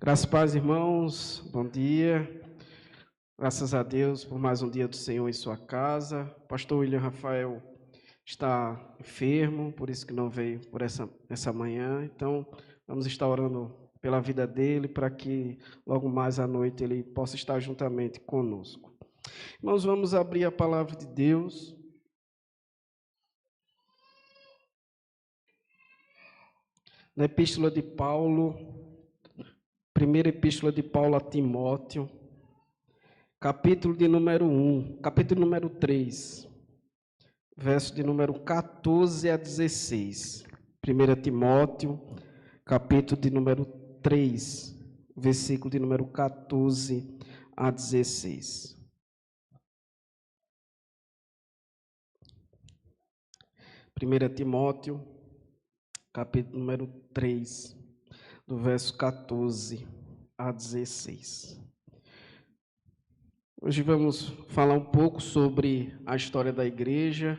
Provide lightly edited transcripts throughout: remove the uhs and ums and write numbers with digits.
Graças a paz, irmãos, bom dia. Graças a Deus por mais um dia do Senhor em sua casa. O pastor William Rafael está enfermo, por isso que não veio por essa manhã. Então, vamos estar orando pela vida dele, para que logo mais à noite ele possa estar juntamente conosco. Irmãos, vamos abrir a palavra de Deus. Na epístola de Paulo, primeira epístola de Paulo a Timóteo, capítulo número 3, verso de número 14 a 16. 1 Timóteo, capítulo de número 3, versículo de número 14 a 16. Primeira Timóteo, capítulo número 3, do verso 14 a 16. Hoje vamos falar um pouco sobre a história da igreja.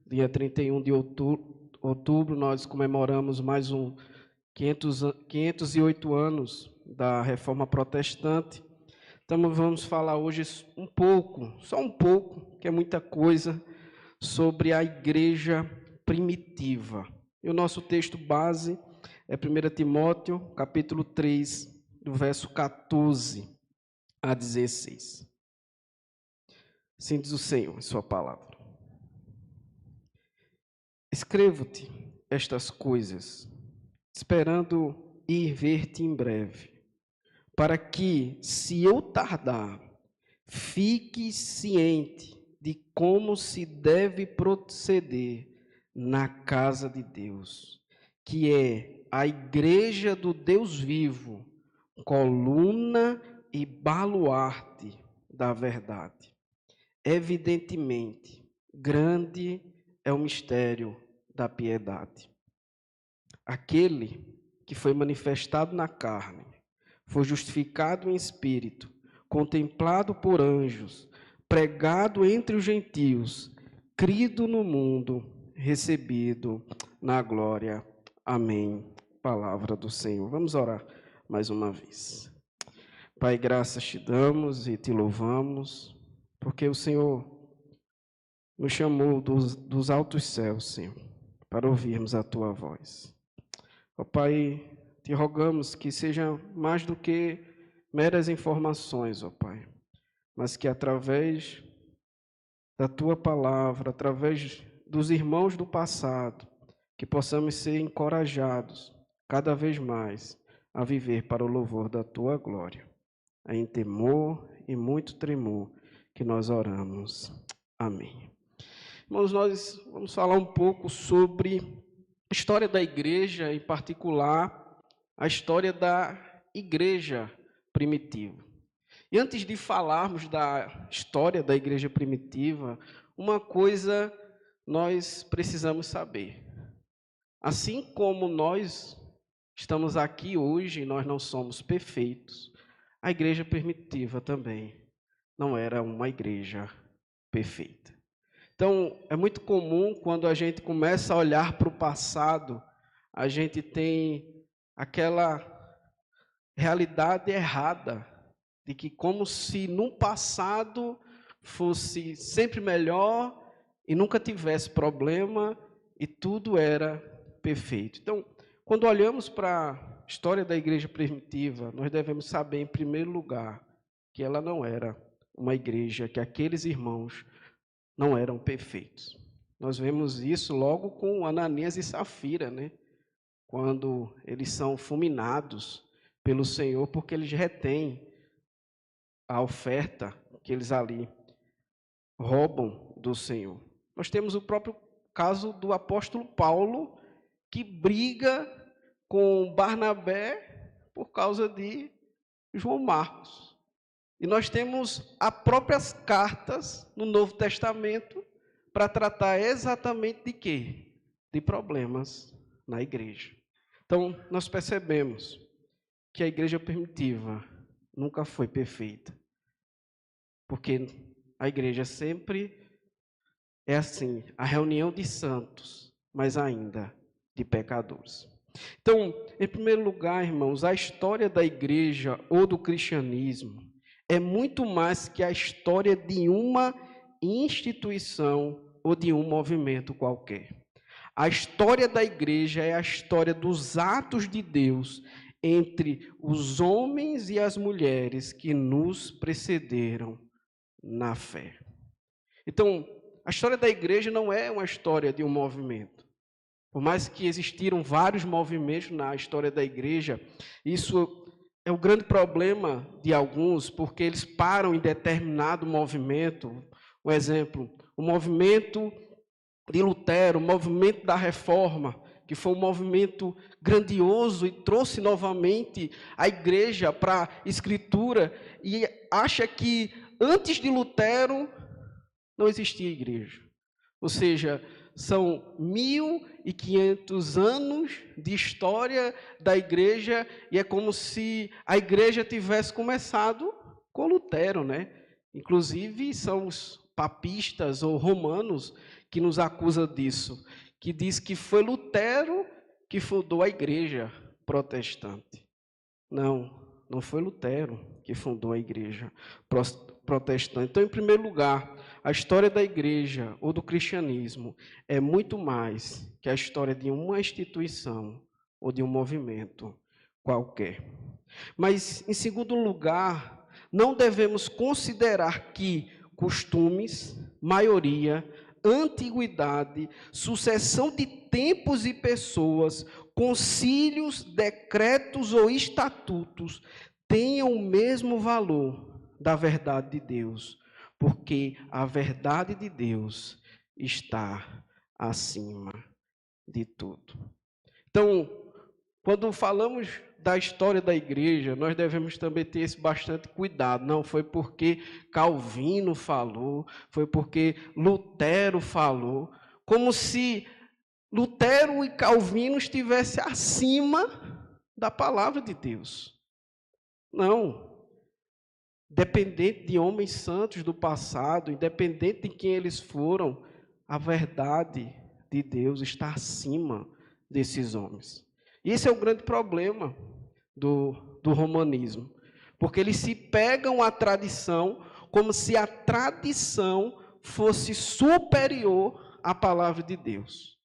Dia 31 de outubro, nós comemoramos mais 508 anos da Reforma Protestante. Então, vamos falar hoje um pouco, só um pouco, que é muita coisa, sobre a igreja primitiva. E o nosso texto base é 1 Timóteo, capítulo 3, do verso 14 a 16. Assim diz o Senhor em sua palavra. Escrevo-te estas coisas, esperando ir ver-te em breve, para que, se eu tardar, fique ciente de como se deve proceder na casa de Deus, que é a igreja do Deus vivo, coluna e baluarte da verdade. Evidentemente, grande é o mistério da piedade. Aquele que foi manifestado na carne, foi justificado em espírito, contemplado por anjos, pregado entre os gentios, crido no mundo, recebido na glória. Amém. Palavra do Senhor. Vamos orar mais uma vez. Pai, graças te damos e te louvamos, porque o Senhor nos chamou dos altos céus, Senhor, para ouvirmos a tua voz. Ó Pai, te rogamos que seja mais do que meras informações, ó Pai, mas que através da tua palavra, através dos irmãos do passado, que possamos ser encorajados cada vez mais a viver para o louvor da tua glória. É em temor e muito tremor que nós oramos. Amém. Irmãos, nós vamos falar um pouco sobre a história da igreja, em particular, a história da igreja primitiva. E antes de falarmos da história da igreja primitiva, uma coisa nós precisamos saber. Assim como nós estamos aqui hoje, nós não somos perfeitos, a igreja primitiva também não era uma igreja perfeita. Então, é muito comum quando a gente começa a olhar para o passado, a gente tem aquela realidade errada de que como se no passado fosse sempre melhor e nunca tivesse problema e tudo era perfeito. Então, quando olhamos para a história da igreja primitiva, nós devemos saber, em primeiro lugar, que ela não era uma igreja, que aqueles irmãos não eram perfeitos. Nós vemos isso logo com Ananias e Safira, né? Quando eles são fulminados pelo Senhor, porque eles retêm a oferta que eles ali roubam do Senhor. Nós temos o próprio caso do apóstolo Paulo, que briga com Barnabé por causa de João Marcos. E nós temos as próprias cartas no Novo Testamento para tratar exatamente de quê? De problemas na igreja. Então, nós percebemos que a igreja primitiva nunca foi perfeita. Porque a igreja sempre é assim, a reunião de santos, mas ainda de pecadores. Então, em primeiro lugar, irmãos, a história da igreja ou do cristianismo é muito mais que a história de uma instituição ou de um movimento qualquer. A história da igreja é a história dos atos de Deus entre os homens e as mulheres que nos precederam na fé. Então, a história da igreja não é uma história de um movimento. Por mais que existiram vários movimentos na história da igreja, isso é o grande problema de alguns, porque eles param em determinado movimento. Um exemplo, o movimento de Lutero, o movimento da Reforma, que foi um movimento grandioso e trouxe novamente a igreja para a Escritura, e acha que antes de Lutero não existia igreja. Ou seja, são 1.500 anos de história da igreja, e é como se a igreja tivesse começado com Lutero, né? Inclusive, são os papistas ou romanos que nos acusam disso, que diz que foi Lutero que fundou a igreja protestante. Não foi Lutero que fundou a igreja protestante. Então, em primeiro lugar, a história da igreja ou do cristianismo é muito mais que a história de uma instituição ou de um movimento qualquer. Mas, em segundo lugar, não devemos considerar que costumes, maioria, antiguidade, sucessão de tempos e pessoas, concílios, decretos ou estatutos tenham o mesmo valor da verdade de Deus, porque a verdade de Deus está acima de tudo. Então, quando falamos da história da igreja, nós devemos também ter esse bastante cuidado. Não foi porque Calvino falou, foi porque Lutero falou, como se Lutero e Calvino estivessem acima da palavra de Deus. Não. Dependente de homens santos do passado, independente de quem eles foram, a verdade de Deus está acima desses homens. E esse é o grande problema do romanismo, porque eles se pegam à tradição como se a tradição fosse superior à palavra de Deus.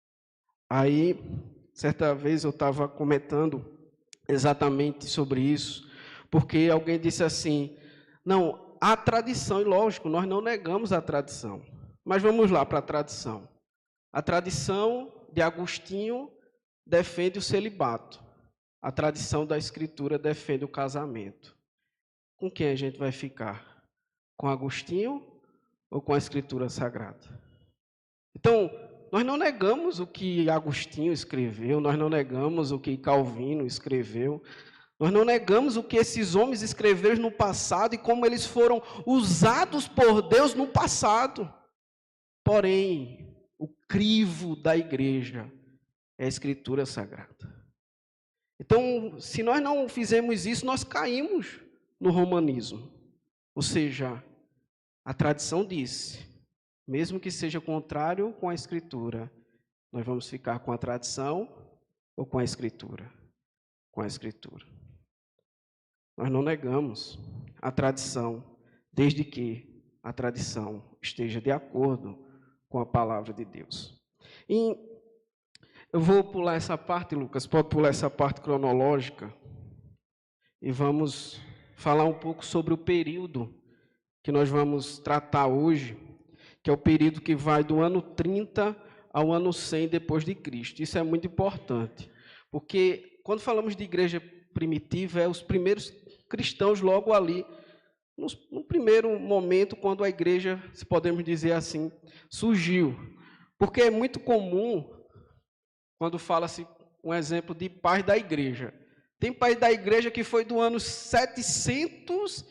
Aí, certa vez eu estava comentando exatamente sobre isso, porque alguém disse assim, não, a tradição, e lógico, nós não negamos a tradição, mas vamos lá para a tradição. A tradição de Agostinho defende o celibato. A tradição da Escritura defende o casamento. Com quem a gente vai ficar? Com Agostinho ou com a Escritura Sagrada? Então, nós não negamos o que Agostinho escreveu, nós não negamos o que Calvino escreveu, nós não negamos o que esses homens escreveram no passado e como eles foram usados por Deus no passado. Porém, o crivo da igreja é a Escritura Sagrada. Então, se nós não fizermos isso, nós caímos no romanismo. Ou seja, a tradição diz, mesmo que seja contrário com a Escritura, nós vamos ficar com a tradição ou com a Escritura? Com a Escritura. Nós não negamos a tradição, desde que a tradição esteja de acordo com a palavra de Deus. E eu vou pular essa parte, Lucas, pode pular essa parte cronológica, e vamos falar um pouco sobre o período que nós vamos tratar hoje, que é o período que vai do ano 30 ao ano 100 depois de Cristo. Isso é muito importante, porque quando falamos de igreja primitiva, é os primeiros cristãos logo ali, no primeiro momento, quando a igreja, se podemos dizer assim, surgiu. Porque é muito comum, quando fala-se um exemplo de pais da igreja. Tem pais da igreja que foi do ano 700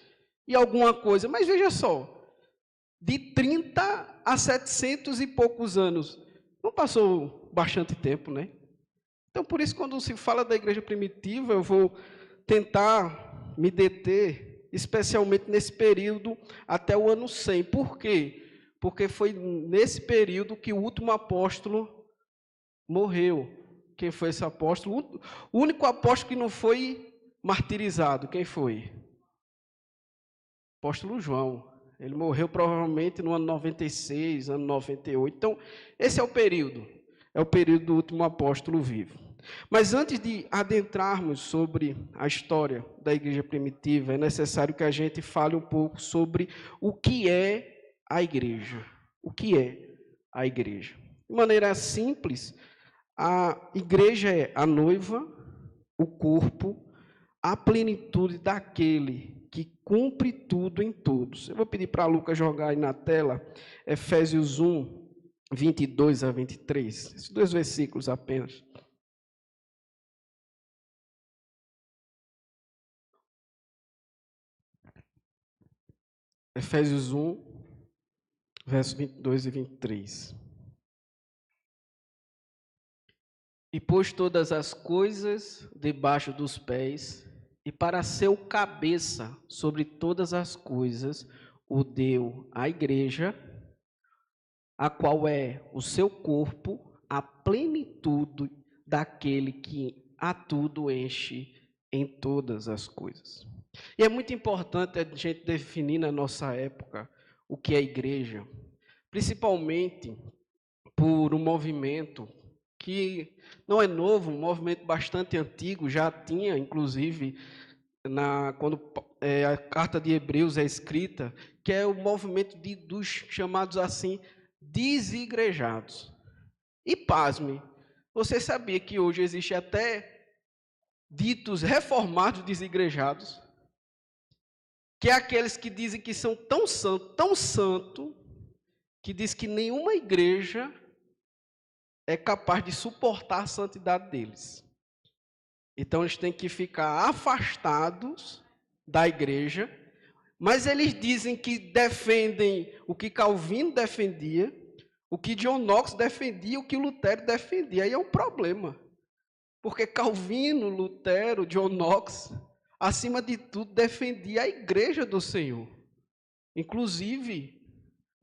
e alguma coisa, mas veja só, de 30 a 700 e poucos anos, não passou bastante tempo, né? Então, por isso, quando se fala da igreja primitiva, eu vou tentar me deter, especialmente nesse período até o ano 100. Por quê? Porque foi nesse período que o último apóstolo morreu. quem foi esse apóstolo? O único apóstolo que não foi martirizado, quem foi? Apóstolo João. Ele morreu provavelmente no ano 96, ano 98. Então, esse é o período do último apóstolo vivo. Mas antes de adentrarmos sobre a história da igreja primitiva, é necessário que a gente fale um pouco sobre o que é a igreja. O que é a igreja? De maneira simples, a igreja é a noiva, o corpo, a plenitude daquele que cumpre tudo em todos. Eu vou pedir para a Lucas jogar aí na tela, Efésios 1, 22 a 23. Esses 2 versículos apenas. Efésios 1, versos 22 e 23. E pôs todas as coisas debaixo dos pés, e para ser o cabeça sobre todas as coisas, o deu à igreja, a qual é o seu corpo, a plenitude daquele que a tudo enche em todas as coisas. E é muito importante a gente definir na nossa época o que é igreja, principalmente por um movimento que não é novo, um movimento bastante antigo, já tinha, inclusive, quando a carta de Hebreus é escrita, que é o movimento dos chamados assim, desigrejados. E pasme, você sabia que hoje existe até ditos reformados desigrejados? Que é aqueles que dizem que são tão santo, que diz que nenhuma igreja é capaz de suportar a santidade deles. Então eles têm que ficar afastados da igreja, mas eles dizem que defendem o que Calvino defendia, o que John Knox defendia, o que Lutero defendia. Aí é um problema. Porque Calvino, Lutero, John Knox, acima de tudo, defendia a igreja do Senhor. Inclusive,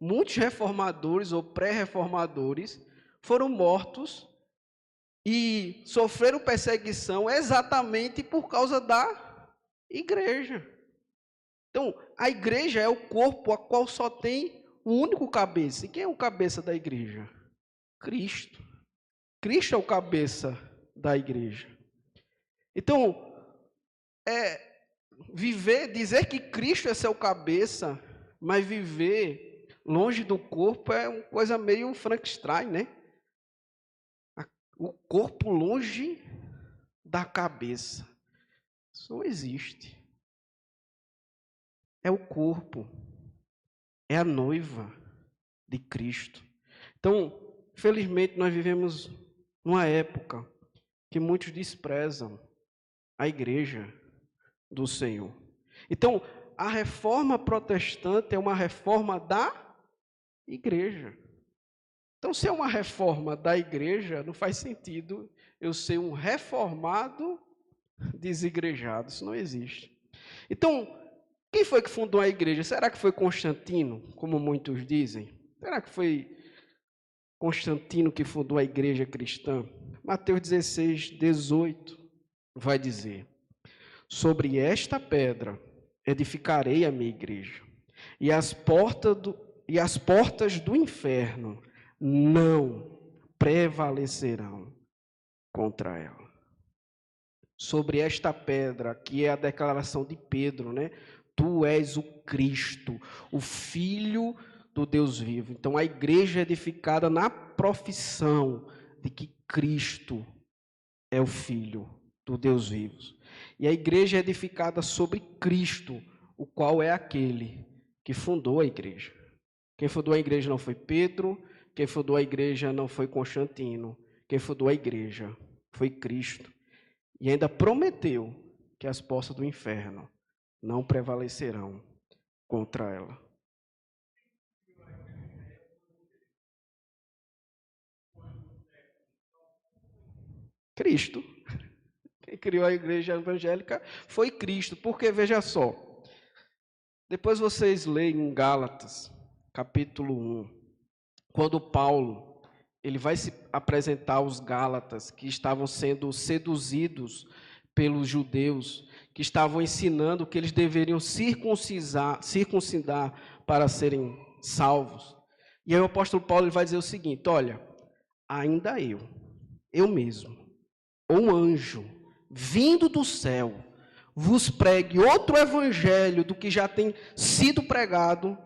muitos reformadores ou pré-reformadores foram mortos e sofreram perseguição exatamente por causa da igreja. Então, a igreja é o corpo a qual só tem um único cabeça. E quem é o cabeça da igreja? Cristo. Cristo é o cabeça da igreja. Então, dizer que Cristo é seu cabeça, mas viver longe do corpo é uma coisa meio Frankenstein, né? O corpo longe da cabeça. Isso não existe. É o corpo. É a noiva de Cristo. Então, felizmente, nós vivemos numa época que muitos desprezam a igreja do Senhor. Então, a reforma protestante é uma reforma da igreja. Então, se é uma reforma da igreja, não faz sentido eu ser um reformado desigrejado. Isso não existe. Então, quem foi que fundou a igreja? Será que foi Constantino, como muitos dizem? Será que foi Constantino que fundou a igreja cristã? Mateus 16, 18 vai dizer: sobre esta pedra edificarei a minha igreja, e as portas do inferno não prevalecerão contra ela. Sobre esta pedra, que é a declaração de Pedro, né? Tu és o Cristo, o Filho do Deus vivo. Então, a igreja é edificada na profissão de que Cristo é o Filho do Deus vivo. E a igreja é edificada sobre Cristo, o qual é aquele que fundou a igreja. Quem fundou a igreja não foi Pedro, quem fundou a igreja não foi Constantino, quem fundou a igreja foi Cristo. E ainda prometeu que as portas do inferno não prevalecerão contra ela. Cristo. Quem criou a igreja evangélica foi Cristo. Porque, veja só, depois vocês leem em Gálatas, capítulo 1, quando Paulo ele vai se apresentar aos Gálatas, que estavam sendo seduzidos pelos judeus, que estavam ensinando que eles deveriam circuncidar para serem salvos. E aí o apóstolo Paulo ele vai dizer o seguinte: olha, ainda eu mesmo, ou um anjo, vindo do céu, vos pregue outro evangelho do que já tem sido pregado,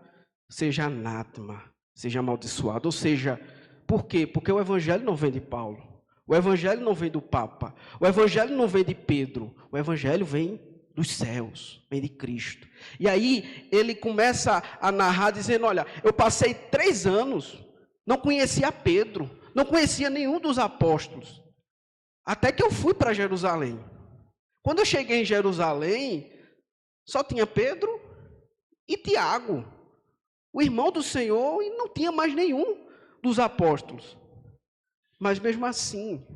seja anátema, seja amaldiçoado. Ou seja, por quê? Porque o evangelho não vem de Paulo, o evangelho não vem do Papa, o evangelho não vem de Pedro, o evangelho vem dos céus, vem de Cristo. E aí ele começa a narrar dizendo: olha, eu passei 3 anos, não conhecia Pedro, não conhecia nenhum dos apóstolos, até que eu fui para Jerusalém. Quando eu cheguei em Jerusalém, só tinha Pedro e Tiago, o irmão do Senhor, e não tinha mais nenhum dos apóstolos. Mas mesmo assim,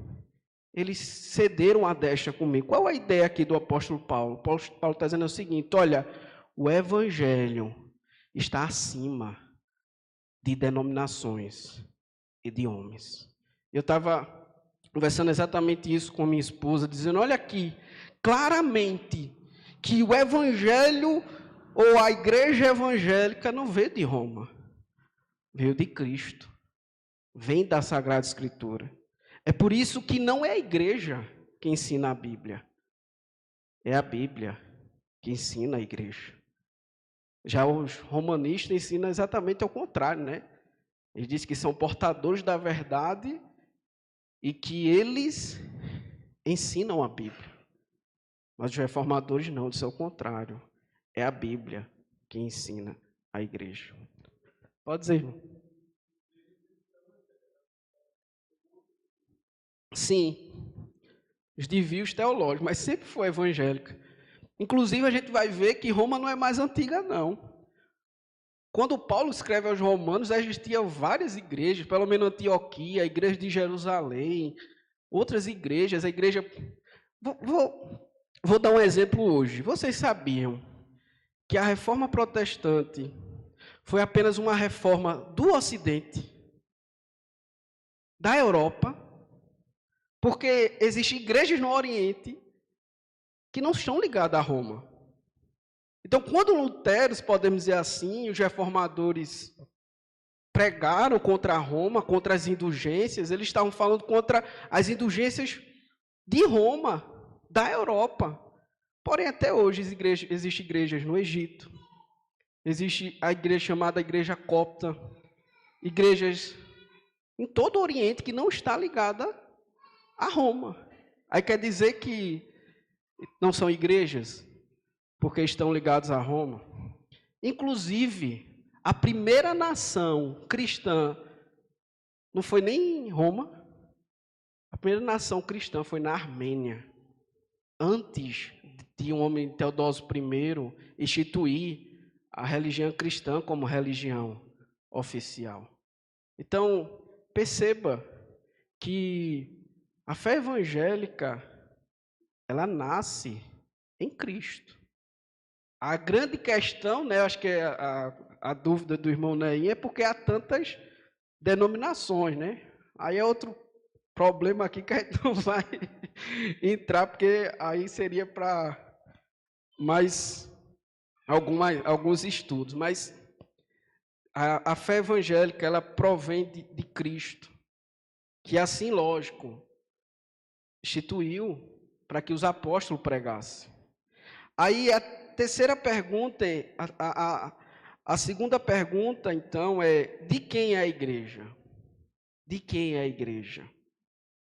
eles cederam a deixa comigo. Qual a ideia aqui do apóstolo Paulo? Paulo está dizendo o seguinte: olha, o evangelho está acima de denominações e de homens. Eu estava conversando exatamente isso com minha esposa, dizendo: olha aqui, claramente que o evangelho ou a igreja evangélica não veio de Roma, veio de Cristo, vem da Sagrada Escritura. É por isso que não é a igreja que ensina a Bíblia, é a Bíblia que ensina a igreja. Já os romanistas ensinam exatamente ao contrário, né? Eles dizem que são portadores da verdade e que eles ensinam a Bíblia. Mas os reformadores não, dizem o contrário. É a Bíblia que ensina a igreja. Pode dizer, irmão. Sim, os desvios teológicos, mas sempre foi evangélica. Inclusive, a gente vai ver que Roma não é mais antiga, não. Quando Paulo escreve aos Romanos, já existiam várias igrejas, pelo menos Antioquia, a igreja de Jerusalém, outras igrejas, a igreja... Vou dar um exemplo hoje. Vocês sabiam que a reforma protestante foi apenas uma reforma do Ocidente, da Europa, porque existem igrejas no Oriente que não estão ligadas a Roma. Então, quando Lutero, podemos dizer assim, os reformadores pregaram contra Roma, contra as indulgências, eles estavam falando contra as indulgências de Roma, da Europa. Porém, até hoje existem igrejas no Egito, existe a igreja chamada Igreja Copta, igrejas em todo o Oriente que não está ligada a Roma. Aí quer dizer que não são igrejas porque estão ligados a Roma. Inclusive, a primeira nação cristã não foi nem em Roma. A primeira nação cristã foi na Armênia. Antes de um homem, Teodósio I, instituir a religião cristã como religião oficial. Então, perceba que a fé evangélica, ela nasce em Cristo. A grande questão, né, acho que a dúvida do irmão Neim é porque há tantas denominações, né? Aí é outro problema aqui que a gente não vai entrar, porque aí seria para mais alguns estudos. Mas a fé evangélica, ela provém de Cristo, que assim, lógico, instituiu para que os apóstolos pregassem. Aí a terceira pergunta, a segunda pergunta, então, é: de quem é a igreja? De quem é a igreja?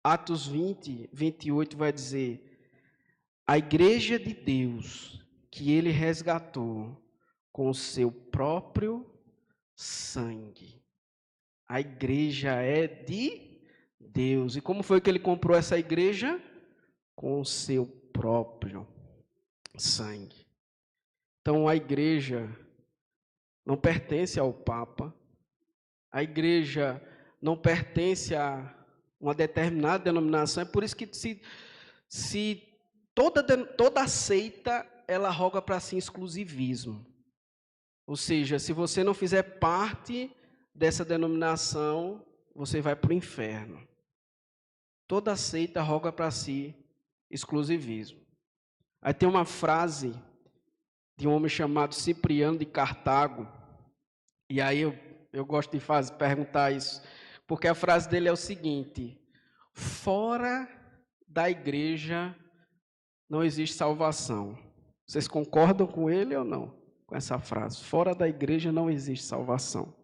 Atos 20, 28 vai dizer: a igreja de Deus, que ele resgatou com o seu próprio sangue. A igreja é de Deus. E como foi que ele comprou essa igreja? Com o seu próprio sangue. Então, a igreja não pertence ao Papa, a igreja não pertence a uma determinada denominação. É por isso que se toda seita, ela roga para si exclusivismo. Ou seja, se você não fizer parte dessa denominação, você vai para o inferno. Toda seita roga para si exclusivismo. Aí tem uma frase de um homem chamado Cipriano de Cartago, e aí eu gosto de perguntar isso, porque a frase dele é o seguinte: fora da igreja não existe salvação. Vocês concordam com ele ou não? Com essa frase: fora da igreja não existe salvação.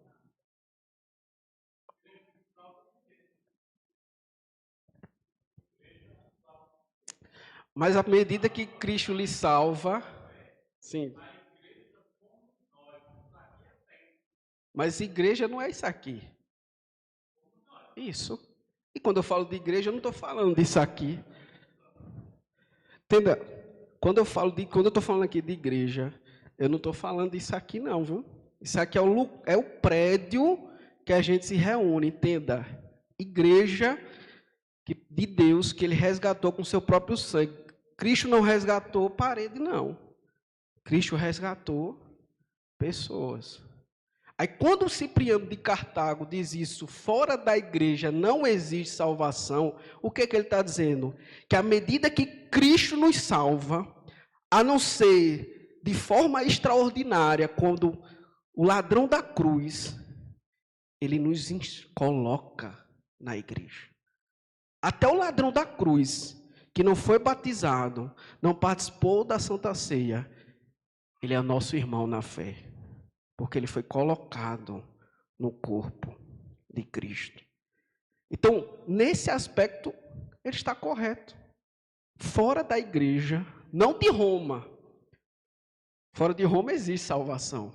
Mas à medida que Cristo lhe salva, sim. Mas igreja não é isso aqui. Isso. E quando eu falo de igreja, eu não estou falando disso aqui. Entenda? Quando eu estou falando aqui de igreja, eu não estou falando disso aqui não, viu? Isso aqui é o prédio que a gente se reúne, entenda? Igreja de Deus que ele resgatou com seu próprio sangue. Cristo não resgatou parede, não. Cristo resgatou pessoas. Aí quando o Cipriano de Cartago diz isso, fora da igreja não existe salvação, o que ele está dizendo? Que à medida que Cristo nos salva, a não ser de forma extraordinária, quando o ladrão da cruz, ele nos coloca na igreja. Até o ladrão da cruz, que não foi batizado, não participou da Santa Ceia, ele é nosso irmão na fé. Porque ele foi colocado no corpo de Cristo. Então, nesse aspecto, ele está correto. Fora da igreja, não de Roma. Fora de Roma existe salvação.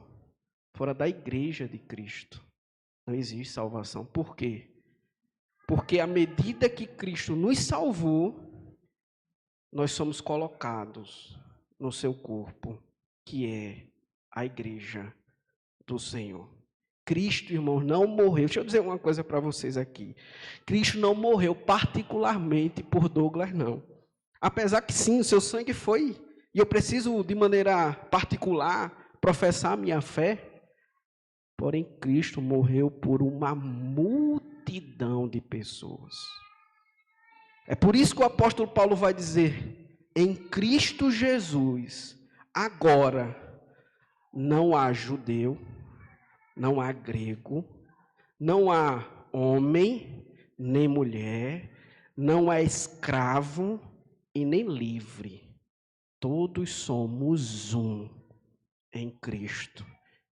Fora da igreja de Cristo, não existe salvação. Por quê? Porque à medida que Cristo nos salvou, nós somos colocados no seu corpo, que é a igreja do Senhor. Cristo, irmãos, não morreu. Deixa eu dizer uma coisa para vocês aqui. Cristo não morreu particularmente por Douglas, não. Apesar que sim, o seu sangue foi, e eu preciso de maneira particular professar a minha fé, porém Cristo morreu por uma multidão de pessoas. É por isso que o apóstolo Paulo vai dizer: em Cristo Jesus, agora não há judeu, não há grego, não há homem, nem mulher, não há escravo e nem livre. Todos somos um em Cristo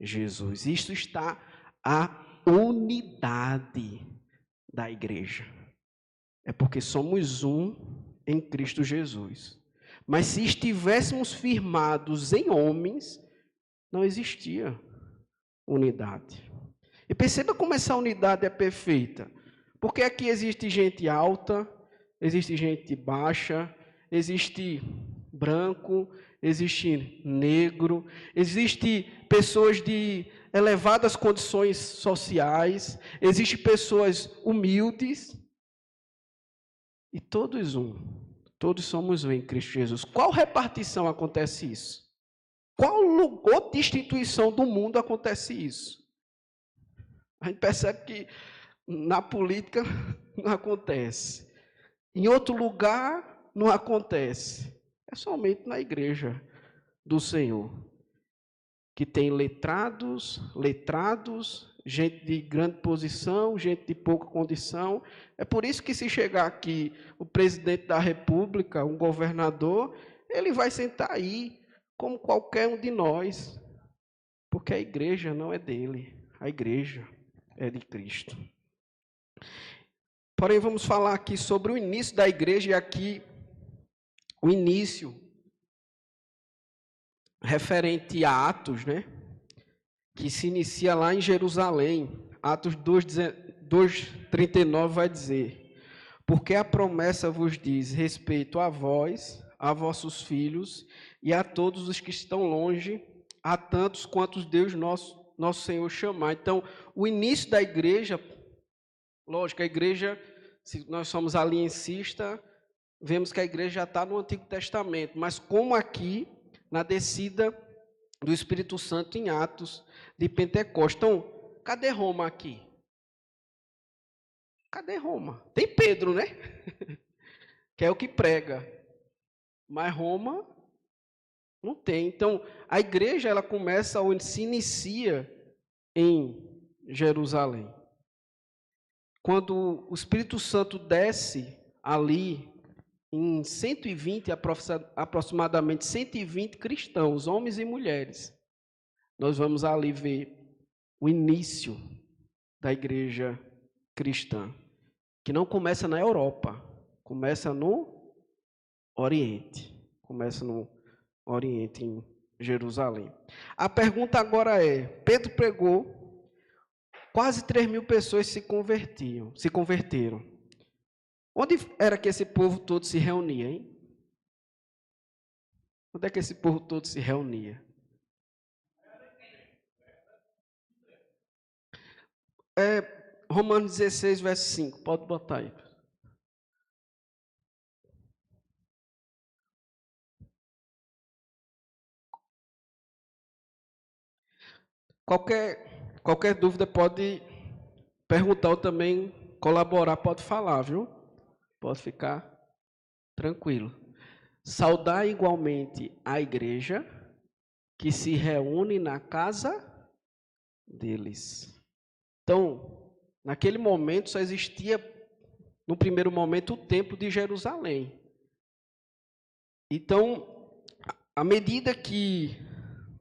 Jesus. Isto está a unidade da igreja. É porque somos um em Cristo Jesus. Mas se estivéssemos firmados em homens, não existia unidade. E perceba como essa unidade é perfeita. Porque aqui existe gente alta, existe gente baixa, existe branco, existe negro, existe pessoas de elevadas condições sociais, existe pessoas humildes, e todos somos um em Cristo Jesus. Qual repartição acontece isso? Qual outra instituição do mundo acontece isso? A gente percebe que na política não acontece. Em outro lugar não acontece. É somente na igreja do Senhor. Que tem letrados, gente de grande posição, gente de pouca condição. É por isso que se chegar aqui o presidente da República, um governador, ele vai sentar aí, como qualquer um de nós, porque a igreja não é dele, a igreja é de Cristo. Porém, vamos falar aqui sobre o início da igreja, e aqui o início referente a Atos, né? Que se inicia lá em Jerusalém. Atos 2:39 vai dizer: porque a promessa vos diz respeito a vós, a vossos filhos e a todos os que estão longe, a tantos quantos Deus nosso Senhor chamar. Então, o início da igreja, lógico, a igreja, se nós somos aliancistas, vemos que a igreja já está no Antigo Testamento, mas como aqui, na descida do Espírito Santo em Atos de Pentecostes. Então, cadê Roma aqui? Cadê Roma? Tem Pedro, né? Que é o que prega. Mas Roma não tem. Então, a igreja ela começa onde se inicia em Jerusalém. Quando o Espírito Santo desce ali em 120, aproximadamente 120 cristãos, homens e mulheres, nós vamos ali ver o início da igreja cristã, que não começa na Europa, começa no Oriente. Começa no Oriente, em Jerusalém. A pergunta agora é: Pedro pregou, quase 3.000 pessoas se converteram. Onde era que esse povo todo se reunia, hein? Onde é que esse povo todo se reunia? Romanos 16, verso 5. Pode botar aí. Qualquer dúvida pode perguntar ou também colaborar, pode falar, viu? Pode ficar tranquilo. Saudar igualmente a igreja que se reúne na casa deles. Então, naquele momento só existia, no primeiro momento, o templo de Jerusalém. Então, à medida que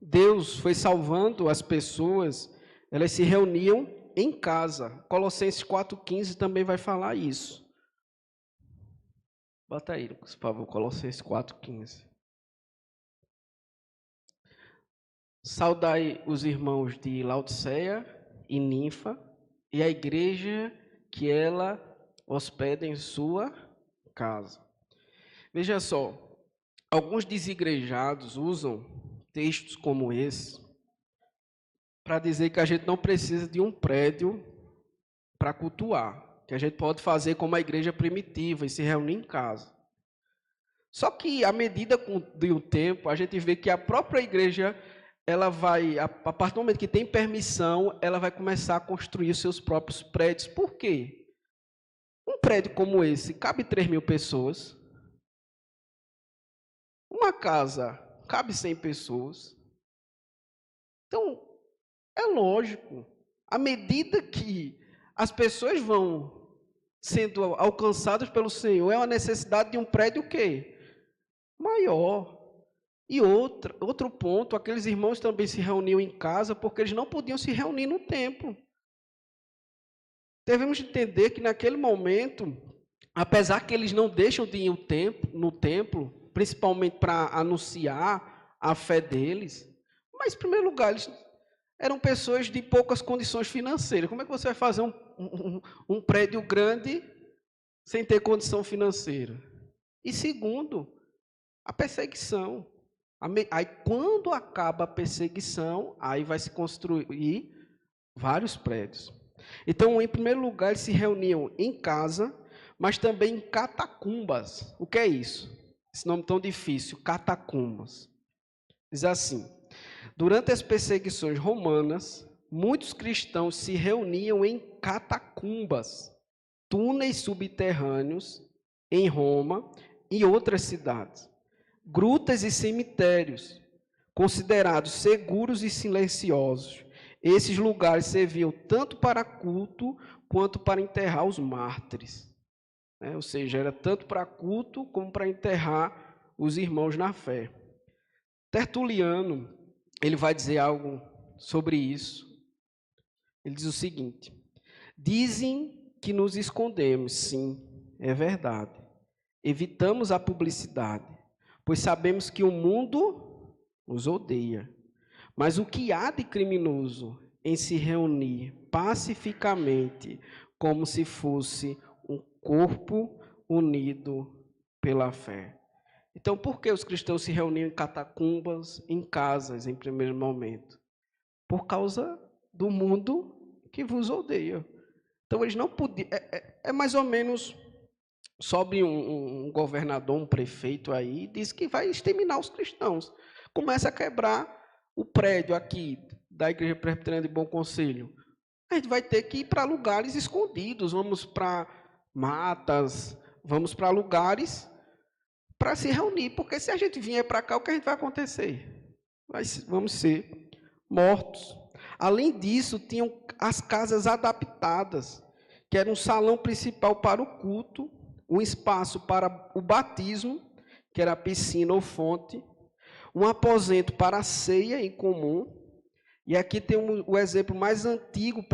Deus foi salvando as pessoas, elas se reuniam em casa. Colossenses 4,15 também vai falar isso. Bota aí, por favor, Colossenses 4,15. Saudai os irmãos de Laodiceia e Ninfa, e a igreja que ela hospeda em sua casa. Veja só, alguns desigrejados usam textos como esse para dizer que a gente não precisa de um prédio para cultuar, que a gente pode fazer como a igreja primitiva e se reunir em casa. Só que, à medida do tempo, a gente vê que a própria igreja, ela vai, a partir do momento que tem permissão, ela vai começar a construir os seus próprios prédios. Por quê? Um prédio como esse, cabe 3.000 pessoas. Uma casa, cabe 100 pessoas. Então, é lógico, à medida que as pessoas vão sendo alcançadas pelo Senhor, é uma necessidade de um prédio o quê? Maior. E outro ponto, aqueles irmãos também se reuniam em casa porque eles não podiam se reunir no templo. Devemos entender que naquele momento, apesar que eles não deixam de ir no templo, principalmente para anunciar a fé deles, mas em primeiro lugar, eles eram pessoas de poucas condições financeiras. Como é que você vai fazer um prédio grande sem ter condição financeira? E segundo, a perseguição. Aí, quando acaba a perseguição, aí vai se construir vários prédios. Então, em primeiro lugar, eles se reuniam em casa, mas também em catacumbas. O que é isso? Esse nome tão difícil, catacumbas. Diz assim: durante as perseguições romanas, muitos cristãos se reuniam em catacumbas, túneis subterrâneos em Roma e outras cidades. Grutas e cemitérios, considerados seguros e silenciosos. Esses lugares serviam tanto para culto quanto para enterrar os mártires. Ou seja, era tanto para culto como para enterrar os irmãos na fé. Tertuliano, ele vai dizer algo sobre isso. Ele diz o seguinte: dizem que nos escondemos, sim, é verdade. Evitamos a publicidade, pois sabemos que o mundo nos odeia. Mas o que há de criminoso em se reunir pacificamente, como se fosse um corpo unido pela fé? Então, por que os cristãos se reuniam em catacumbas, em casas, em primeiro momento? Por causa do mundo que vos odeia. Então, eles não podiam... É mais ou menos... Sobe um governador, um prefeito aí, diz que vai exterminar os cristãos. Começa a quebrar o prédio aqui da Igreja Presbiteriana de Bom Conselho. a gente vai ter que ir para lugares escondidos, vamos para matas, vamos para lugares para se reunir, porque se a gente vier para cá, o que a gente vai acontecer? Vamos ser mortos. Além disso, tinham as casas adaptadas, que era um salão principal para o culto, um espaço para o batismo, que era a piscina ou fonte, um aposento para a ceia em comum, e aqui tem o exemplo mais antigo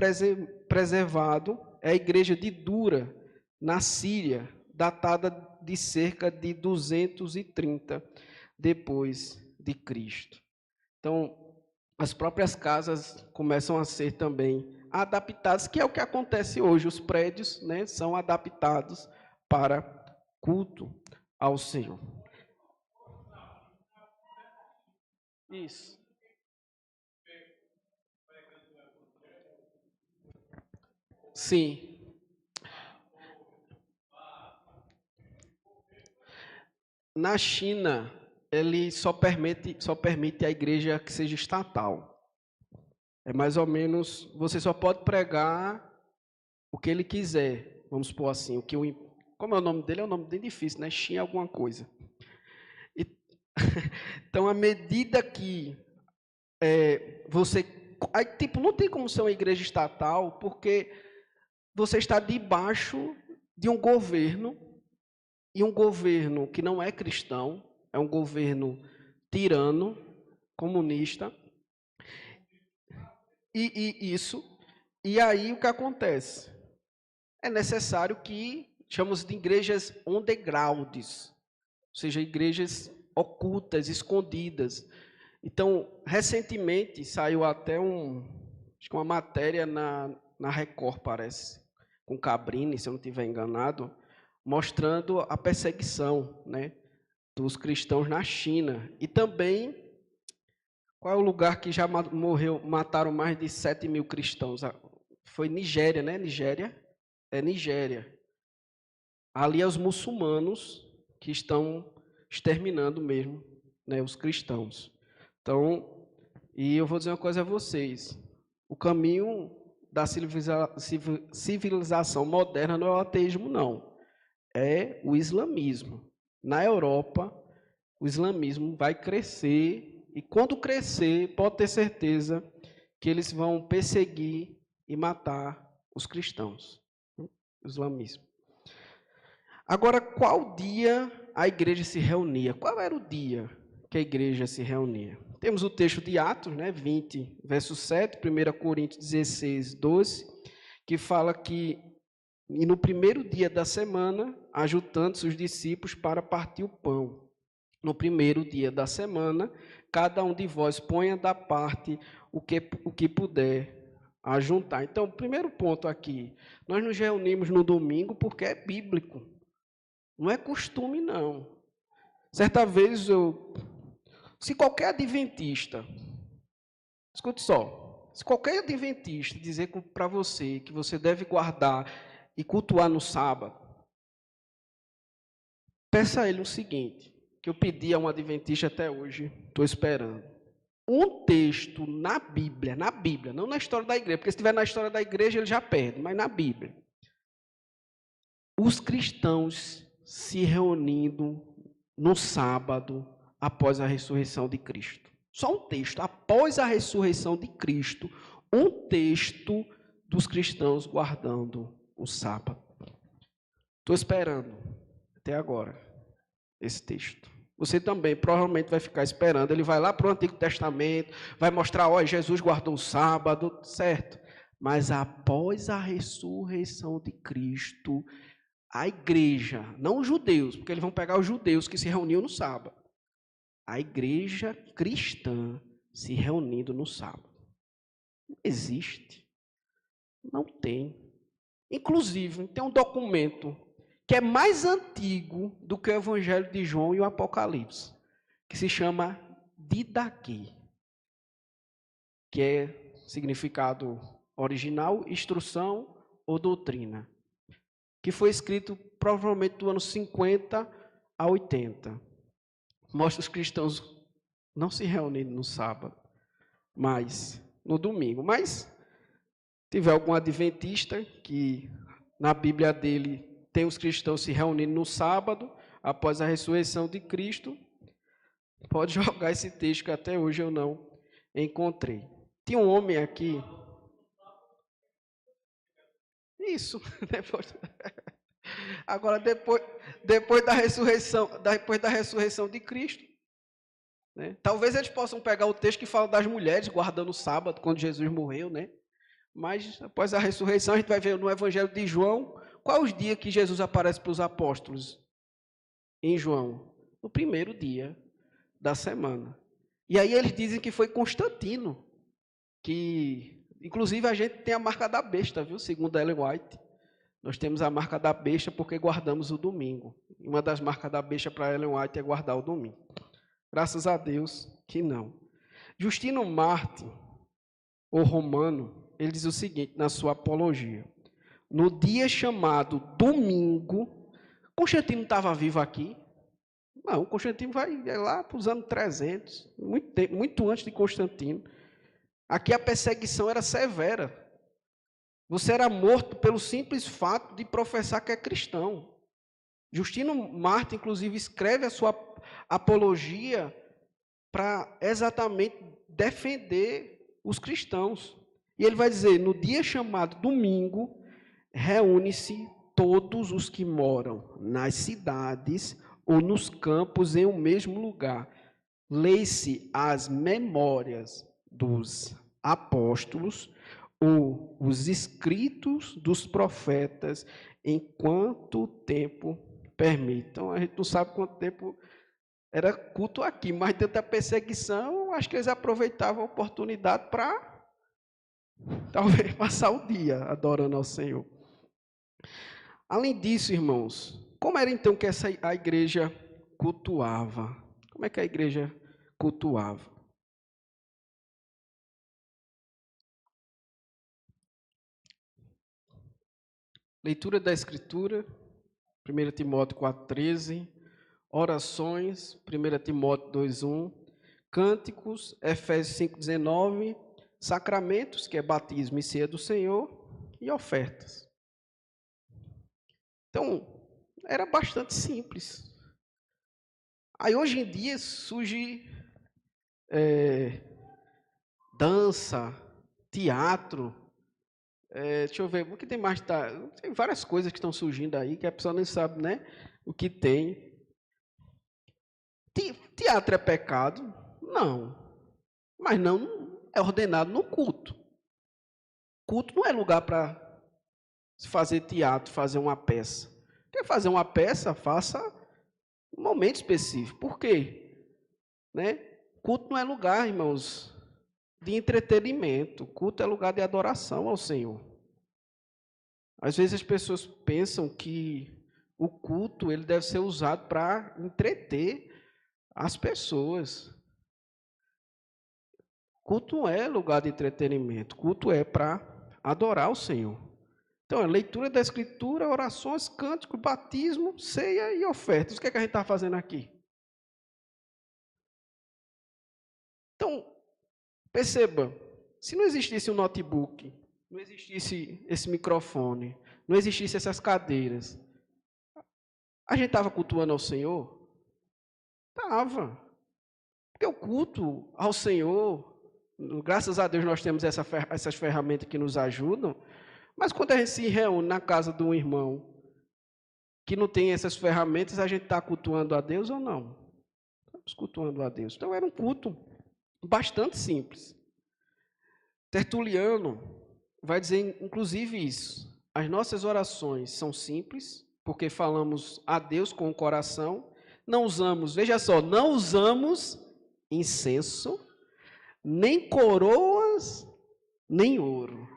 preservado, é a igreja de Dura, na Síria, datada de cerca de 230 depois de Cristo. Então, as próprias casas começam a ser também adaptadas, que é o que acontece hoje. Os prédios, né, são adaptados para culto ao Senhor. Isso. Sim. Na China, ele só permite a igreja que seja estatal. É mais ou menos, você só pode pregar o que ele quiser, vamos supor assim, como é o nome dele? É um nome bem difícil, né? Xin alguma coisa. E, então, à medida que você... Aí, tipo, não tem como ser uma igreja estatal, porque você está debaixo de um governo, e um governo que não é cristão, é um governo tirano, comunista, e aí o que acontece? É necessário que chamamos de igrejas undergrounds, ou seja, igrejas ocultas, escondidas. Então, recentemente saiu até acho que uma matéria na Record, parece, com Cabrini, se eu não estiver enganado, mostrando a perseguição, né, dos cristãos na China. E também, qual é o lugar que já mataram mais de 7 mil cristãos? Foi Nigéria, né? Nigéria? É Nigéria. Ali é os muçulmanos que estão exterminando mesmo, né, os cristãos. Então, e eu vou dizer uma coisa a vocês. O caminho da civilização moderna não é o ateísmo, não. É o islamismo. Na Europa, o islamismo vai crescer, e quando crescer, pode ter certeza que eles vão perseguir e matar os cristãos. O islamismo. Agora, qual dia a igreja se reunia? Qual era o dia que a igreja se reunia? Temos o texto de Atos, né, 20, verso 7, 1 Coríntios 16, 12, que fala que e no primeiro dia da semana, ajuntando-se os discípulos para partir o pão. No primeiro dia da semana, cada um de vós ponha da parte o que puder ajuntar. Então, o primeiro ponto aqui, nós nos reunimos no domingo porque é bíblico. Não é costume, não. Certa vez, se qualquer adventista, escute só, se qualquer adventista dizer para você que você deve guardar e cultuar no sábado, peça a ele o seguinte, que eu pedi a um adventista até hoje, estou esperando. Um texto na Bíblia, não na história da igreja, porque se estiver na história da igreja ele já perde, mas na Bíblia. Os cristãos se reunindo no sábado após a ressurreição de Cristo. Só um texto, após a ressurreição de Cristo, um texto dos cristãos guardando o sábado. Estou esperando até agora esse texto. Você também provavelmente vai ficar esperando. Ele vai lá para o Antigo Testamento, vai mostrar, olha, Jesus guardou o sábado, certo? Mas após a ressurreição de Cristo, a igreja, não os judeus, porque eles vão pegar os judeus que se reuniam no sábado. A igreja cristã se reunindo no sábado. Não existe. Não tem. Inclusive, tem um documento que é mais antigo do que o Evangelho de João e o Apocalipse, que se chama Didaquê, que é significado original, instrução ou doutrina, que foi escrito provavelmente do ano 50 a 80. Mostra os cristãos não se reunindo no sábado, mas no domingo. Mas tiver algum adventista que na Bíblia dele tem os cristãos se reunindo no sábado, após a ressurreição de Cristo, pode jogar esse texto que até hoje eu não encontrei. Tinha um homem aqui. Isso. Agora, depois da ressurreição de Cristo, né? Talvez eles possam pegar o texto que fala das mulheres guardando o sábado, quando Jesus morreu, né? Mas após a ressurreição, a gente vai ver no Evangelho de João, qual os dias que Jesus aparece para os apóstolos? Em João, no primeiro dia da semana. E aí eles dizem que foi Constantino, que inclusive a gente tem a marca da besta, viu? Segundo Ellen White. Nós temos a marca da besta porque guardamos o domingo. E uma das marcas da besta para Ellen White é guardar o domingo. Graças a Deus que não. Justino Mártir, o romano, ele diz o seguinte na sua apologia: no dia chamado domingo, Constantino estava vivo aqui? Não, Constantino vai lá para os anos 300, muito antes de Constantino. Aqui a perseguição era severa. Você era morto pelo simples fato de professar que é cristão. Justino Mártir, inclusive, escreve a sua apologia para exatamente defender os cristãos. E ele vai dizer, no dia chamado domingo, reúne-se todos os que moram nas cidades ou nos campos em um mesmo lugar. Lê-se as memórias dos apóstolos ou os escritos dos profetas, enquanto o tempo permite. Então, a gente não sabe quanto tempo era culto aqui, mas dentro da perseguição, acho que eles aproveitavam a oportunidade para, talvez, passar o dia adorando ao Senhor. Além disso, irmãos, como era então que a igreja cultuava? Como é que a igreja cultuava? Leitura da Escritura, 1 Timóteo 4,13, orações, 1 Timóteo 2,1, cânticos, Efésios 5,19, sacramentos, que é batismo e ceia do Senhor, e ofertas. Então, era bastante simples. Aí, hoje em dia, surge dança, teatro, deixa eu ver, o que tem mais? Tem várias coisas que estão surgindo aí, que a pessoa nem sabe, né, o que tem. Teatro é pecado? Não. Mas não é ordenado no culto. Culto não é lugar para se fazer teatro, fazer uma peça. Quer fazer uma peça? Faça um momento específico. Por quê? Né? Culto não é lugar, irmãos, de entretenimento. Culto é lugar de adoração ao Senhor. Às vezes as pessoas pensam que o culto ele deve ser usado para entreter as pessoas. Culto não é lugar de entretenimento. Culto é para adorar o Senhor. Então, a leitura da Escritura, orações, cânticos, batismo, ceia e ofertas. O que é que a gente está fazendo aqui? Então, perceba, se não existisse um notebook, não existisse esse microfone, não existisse essas cadeiras, a gente estava cultuando ao Senhor? Estava. Porque o culto ao Senhor, graças a Deus nós temos essas ferramentas que nos ajudam, mas quando a gente se reúne na casa de um irmão que não tem essas ferramentas, a gente está cultuando a Deus ou não? Estamos cultuando a Deus. Então era um culto bastante simples. Tertuliano vai dizer, inclusive, isso. As nossas orações são simples, porque falamos a Deus com o coração. Não usamos, veja só, não usamos incenso, nem coroas, nem ouro.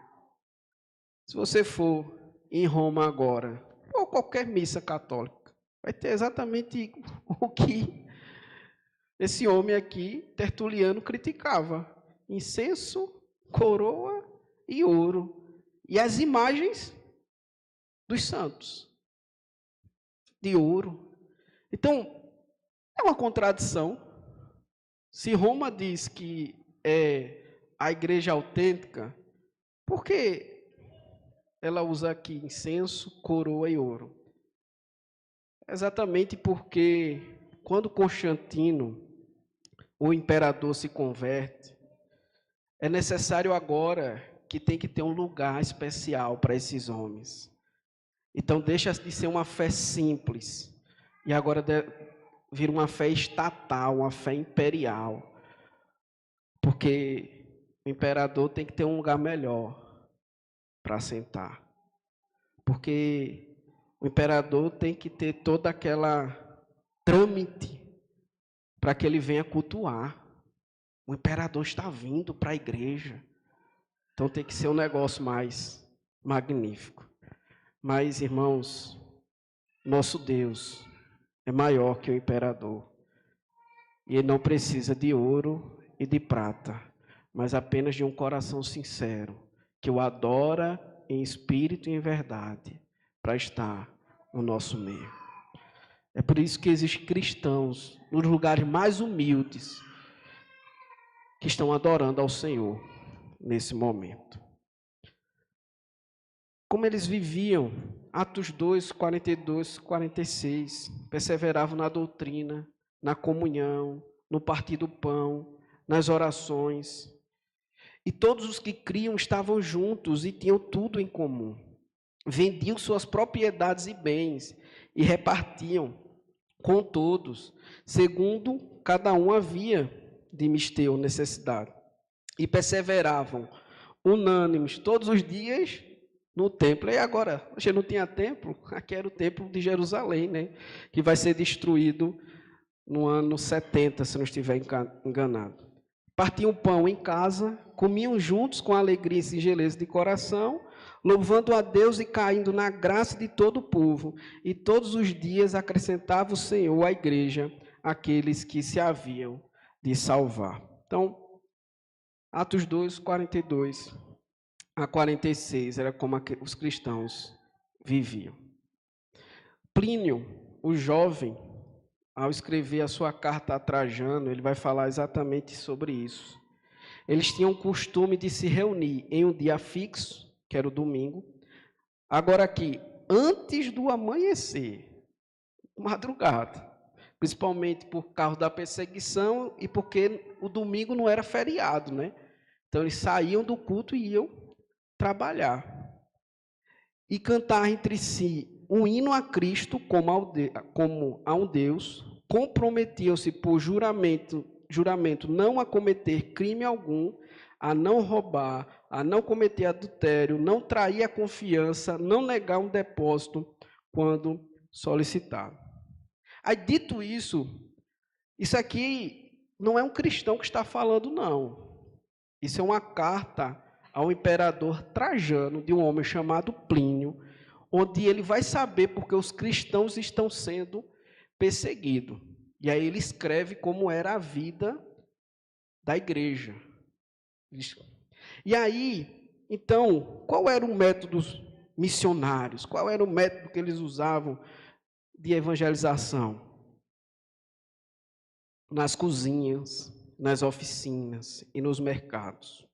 Se você for em Roma agora, ou qualquer missa católica, vai ter exatamente o que esse homem aqui, Tertuliano, criticava. Incenso, coroa e ouro. E as imagens dos santos, de ouro. Então, é uma contradição. Se Roma diz que é a igreja autêntica, por que ela usa aqui incenso, coroa e ouro? Exatamente porque quando Constantino, o imperador, se converte, é necessário agora que tem que ter um lugar especial para esses homens. Então deixa de ser uma fé simples e agora vira uma fé estatal, uma fé imperial. Porque o imperador tem que ter um lugar melhor para sentar. Porque o imperador tem que ter toda aquela trâmite para que ele venha cultuar. O imperador está vindo para a igreja. Então tem que ser um negócio mais magnífico. Mas, irmãos, nosso Deus é maior que o imperador. E ele não precisa de ouro e de prata, mas apenas de um coração sincero, que o adora em espírito e em verdade, para estar no nosso meio. É por isso que existem cristãos nos lugares mais humildes que estão adorando ao Senhor nesse momento. Como eles viviam, Atos 2, 42, 46, perseveravam na doutrina, na comunhão, no partir do pão, nas orações. E todos os que criam estavam juntos e tinham tudo em comum. Vendiam suas propriedades e bens e repartiam com todos, segundo cada um havia de mister ou necessidade. E perseveravam unânimes todos os dias no templo. E agora, você não tinha templo? Aqui era o templo de Jerusalém, né? Que vai ser destruído no ano 70, se não estiver enganado. Partiam pão em casa, comiam juntos com alegria e singeleza de coração, louvando a Deus e caindo na graça de todo o povo. E todos os dias acrescentava o Senhor à igreja aqueles que se haviam de salvar. Então, Atos 2, 42 a 46, era como os cristãos viviam. Plínio, o jovem, ao escrever a sua carta a Trajano, ele vai falar exatamente sobre isso. Eles tinham o costume de se reunir em um dia fixo, que era o domingo. Agora aqui, antes do amanhecer, madrugada, principalmente por causa da perseguição e porque o domingo não era feriado, né? Então eles saíam do culto e iam trabalhar. E cantar entre si um hino a Cristo como a um Deus, comprometiam-se por juramento não a cometer crime algum, a não roubar, a não cometer adultério, não trair a confiança, não negar um depósito quando solicitado. Aí, dito isso aqui não é um cristão que está falando, não. Isso é uma carta ao imperador Trajano, de um homem chamado Plínio, onde ele vai saber porque os cristãos estão sendo perseguidos. E aí ele escreve como era a vida da igreja. E aí, então, qual era o método missionários? Qual era o método que eles usavam de evangelização? Nas cozinhas, nas oficinas e nos mercados.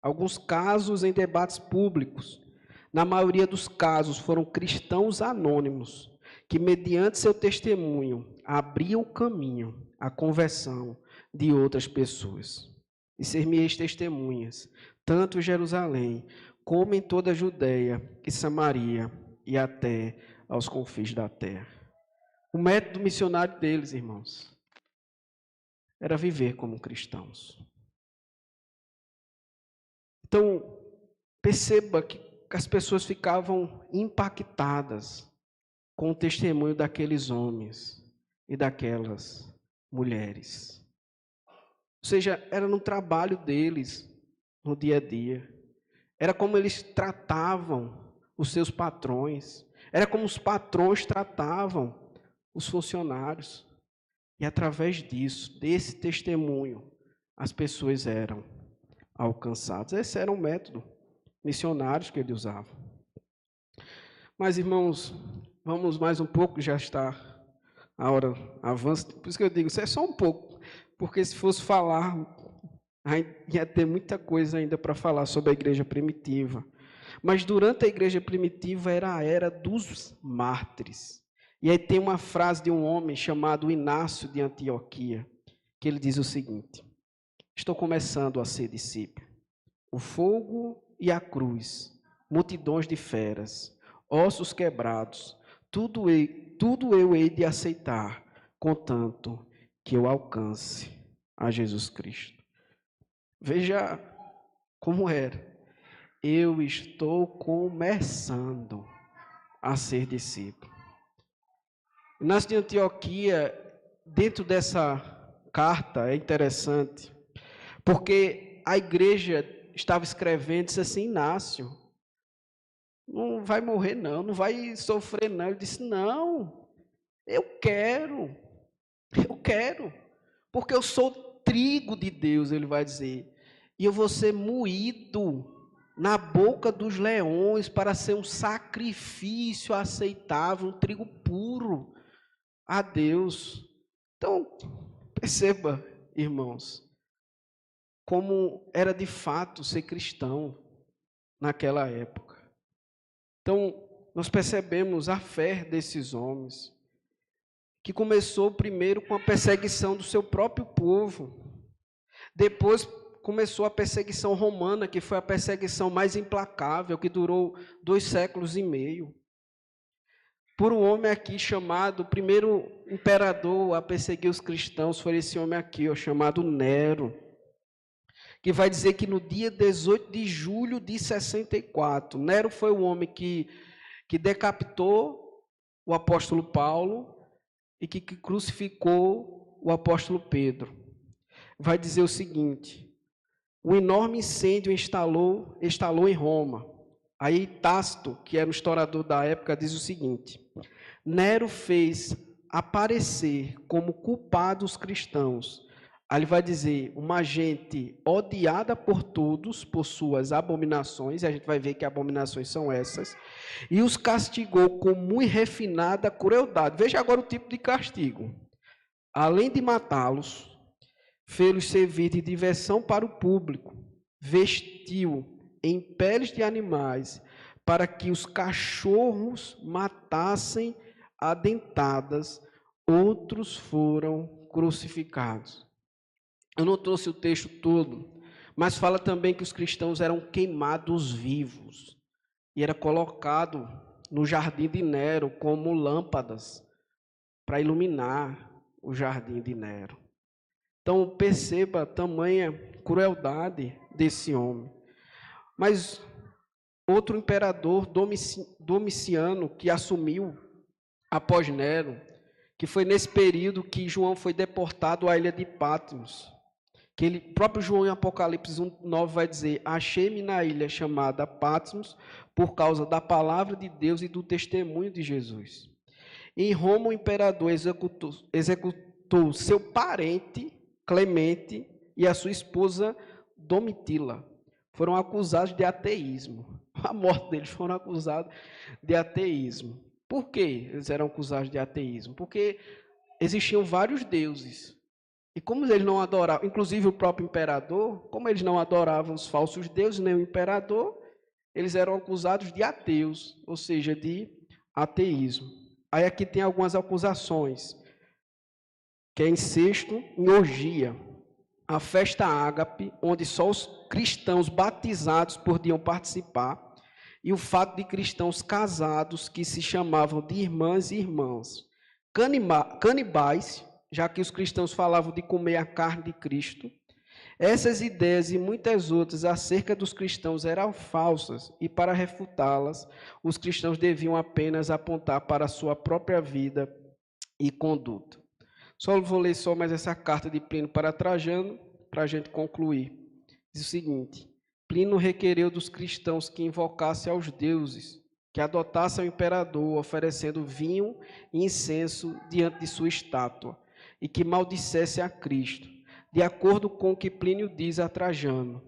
Alguns casos em debates públicos. Na maioria dos casos foram cristãos anônimos que, mediante seu testemunho, abriam o caminho à conversão de outras pessoas. E ser-me-eis testemunhas, tanto em Jerusalém, como em toda a Judeia e Samaria, e até aos confins da terra. O método missionário deles, irmãos, era viver como cristãos. Então, perceba que as pessoas ficavam impactadas com o testemunho daqueles homens e daquelas mulheres. Ou seja, era no trabalho deles, no dia a dia. Era como eles tratavam os seus patrões. Era como os patrões tratavam os funcionários. E através disso, desse testemunho, as pessoas eram alcançadas. Esse era o método missionário que ele usava. Mas, irmãos, vamos mais um pouco, já está a hora avança. Por isso que eu digo, isso é só um pouco, porque se fosse falar, ia ter muita coisa ainda para falar sobre a igreja primitiva. Mas durante a igreja primitiva era a era dos mártires. E aí tem uma frase de um homem chamado Inácio de Antioquia, que ele diz o seguinte: estou começando a ser discípulo. O fogo e a cruz, multidões de feras, ossos quebrados, tudo eu hei de aceitar, contanto que eu alcance a Jesus Cristo. Veja como era. Eu estou começando a ser discípulo. Inácio de Antioquia, dentro dessa carta, é interessante, porque a igreja estava escrevendo, disse assim: Inácio, não vai morrer não, não vai sofrer não. Ele disse: não, eu quero, porque eu sou trigo de Deus, ele vai dizer, e eu vou ser moído na boca dos leões para ser um sacrifício aceitável, um trigo puro a Deus. Então, perceba, irmãos, como era de fato ser cristão naquela época. Então, nós percebemos a fé desses homens, que começou primeiro com a perseguição do seu próprio povo, depois começou a perseguição romana, que foi a perseguição mais implacável, que durou 2 séculos e meio. Por um homem aqui chamado, o primeiro imperador a perseguir os cristãos foi esse homem aqui, chamado Nero, que vai dizer que no dia 18 de julho de 64, Nero foi o homem que decapitou o apóstolo Paulo e que crucificou o apóstolo Pedro. Vai dizer o seguinte: o enorme incêndio instalou em Roma. Aí Tácito, que era um historiador da época, diz o seguinte: Nero fez aparecer como culpado os cristãos. Aí ele vai dizer, uma gente odiada por todos, por suas abominações, e a gente vai ver que abominações são essas, e os castigou com muito refinada crueldade. Veja agora o tipo de castigo. Além de matá-los, fez-los servir de diversão para o público, vestiu em peles de animais, para que os cachorros matassem a dentadas, outros foram crucificados. Eu não trouxe o texto todo, mas fala também que os cristãos eram queimados vivos, e era colocado no jardim de Nero como lâmpadas, para iluminar o jardim de Nero. Então, perceba a tamanha crueldade desse homem. Mas outro imperador, Domiciano, que assumiu após Nero, que foi nesse período que João foi deportado à ilha de Patmos, que ele, próprio João em Apocalipse 1:9 vai dizer: achei-me na ilha chamada Patmos por causa da palavra de Deus e do testemunho de Jesus. Em Roma, o imperador executou seu parente Clemente e a sua esposa Domitila. Foram acusados de ateísmo. A morte deles foram acusados de ateísmo. Por que eles eram acusados de ateísmo? Porque existiam vários deuses. E como eles não adoravam, inclusive o próprio imperador, como eles não adoravam os falsos deuses, nem o imperador, eles eram acusados de ateus, ou seja, de ateísmo. Aí aqui tem algumas acusações, que é incesto em orgia, a festa ágape, onde só os cristãos batizados podiam participar, e o fato de cristãos casados que se chamavam de irmãs e irmãos, canibais, já que os cristãos falavam de comer a carne de Cristo. Essas ideias e muitas outras acerca dos cristãos eram falsas, e para refutá-las, os cristãos deviam apenas apontar para a sua própria vida e conduta. Só vou ler só mais essa carta de Plínio para Trajano, para a gente concluir. Diz o seguinte: Plínio requereu dos cristãos que invocassem aos deuses, que adotassem o imperador, oferecendo vinho e incenso diante de sua estátua, e que maldissesse a Cristo. De acordo com o que Plínio diz a Trajano,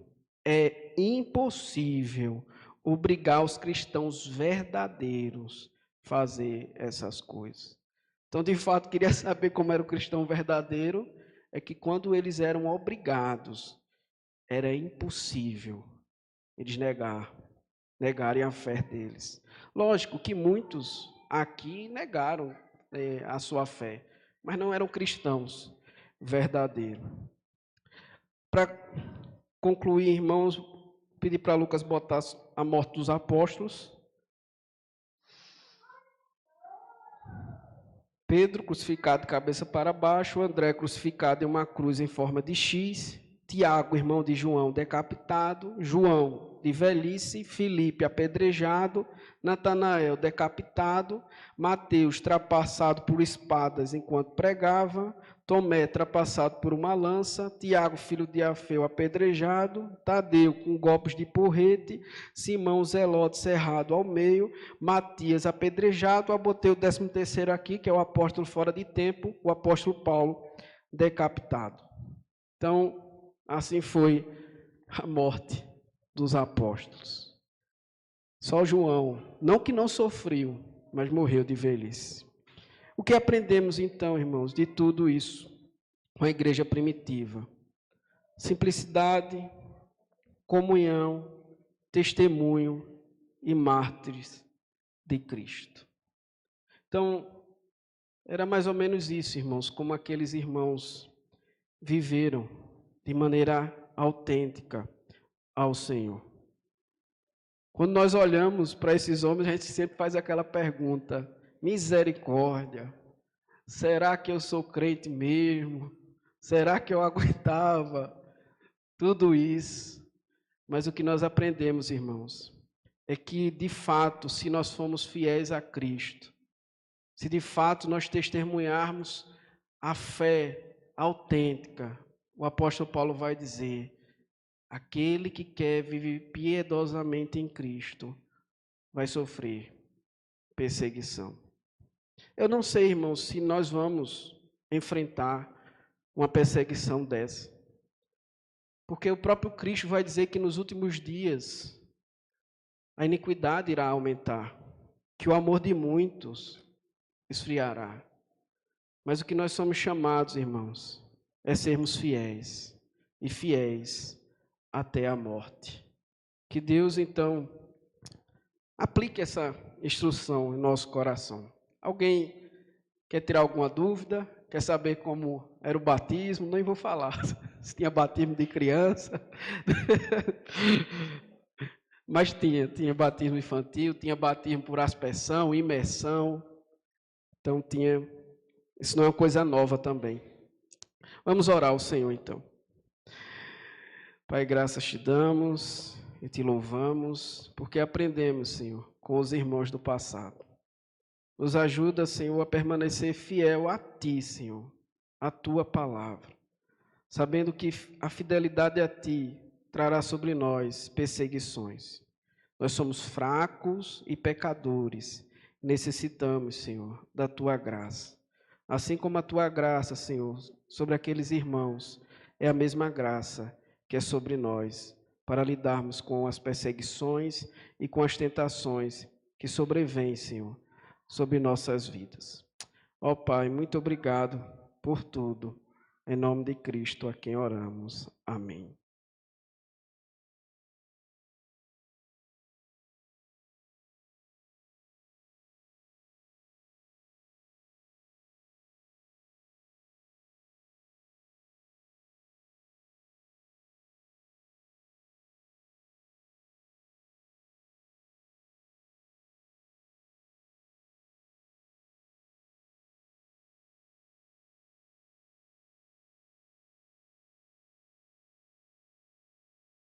é impossível obrigar os cristãos verdadeiros a fazer essas coisas. Então, de fato, queria saber como era o cristão verdadeiro, é que quando eles eram obrigados, era impossível eles negar negarem a fé deles. Lógico que muitos aqui negaram a sua fé, mas não eram cristãos verdadeiros. Para concluir, irmãos, pedir para Lucas botar a morte dos apóstolos. Pedro crucificado de cabeça para baixo, André crucificado em uma cruz em forma de X, Tiago, irmão de João, decapitado, João de velhice, Filipe apedrejado, Natanael decapitado, Mateus trapassado por espadas enquanto pregava, Tomé trapassado por uma lança, Tiago, filho de Alfeu, apedrejado, Tadeu com golpes de porrete, Simão Zelote cerrado ao meio, Matias apedrejado, botei o 13º aqui, que é o apóstolo fora de tempo, o apóstolo Paulo decapitado. Então, assim foi a morte dos apóstolos. Só João, não que não sofreu, mas morreu de velhice. O que aprendemos então, irmãos, de tudo isso com a igreja primitiva? Simplicidade, comunhão, testemunho e mártires de Cristo. Então, era mais ou menos isso, irmãos, como aqueles irmãos viveram de maneira autêntica ao Senhor. Quando nós olhamos para esses homens, a gente sempre faz aquela pergunta: misericórdia, será que eu sou crente mesmo? Será que eu aguentava tudo isso? Mas o que nós aprendemos, irmãos, é que, de fato, se nós formos fiéis a Cristo, se de fato nós testemunharmos a fé autêntica, o apóstolo Paulo vai dizer: aquele que quer viver piedosamente em Cristo vai sofrer perseguição. Eu não sei, irmãos, se nós vamos enfrentar uma perseguição dessa. Porque o próprio Cristo vai dizer que nos últimos dias a iniquidade irá aumentar, que o amor de muitos esfriará. Mas o que nós somos chamados, irmãos, é sermos fiéis, e fiéis até a morte. Que Deus, então, aplique essa instrução em nosso coração. Alguém quer tirar alguma dúvida? Quer saber como era o batismo? Nem vou falar se tinha batismo de criança. Mas tinha batismo infantil, tinha batismo por aspersão, imersão. Então tinha, isso não é uma coisa nova também. Vamos orar ao Senhor então. Pai, graças te damos e te louvamos, porque aprendemos, Senhor, com os irmãos do passado. Nos ajuda, Senhor, a permanecer fiel a ti, Senhor, a tua palavra, sabendo que a fidelidade a ti trará sobre nós perseguições. Nós somos fracos e pecadores, necessitamos, Senhor, da tua graça. Assim como a tua graça, Senhor, sobre aqueles irmãos, é a mesma graça que é sobre nós, para lidarmos com as perseguições e com as tentações que sobrevêm, Senhor, sobre nossas vidas. Ó Pai, muito obrigado por tudo. Em nome de Cristo, a quem oramos. Amém.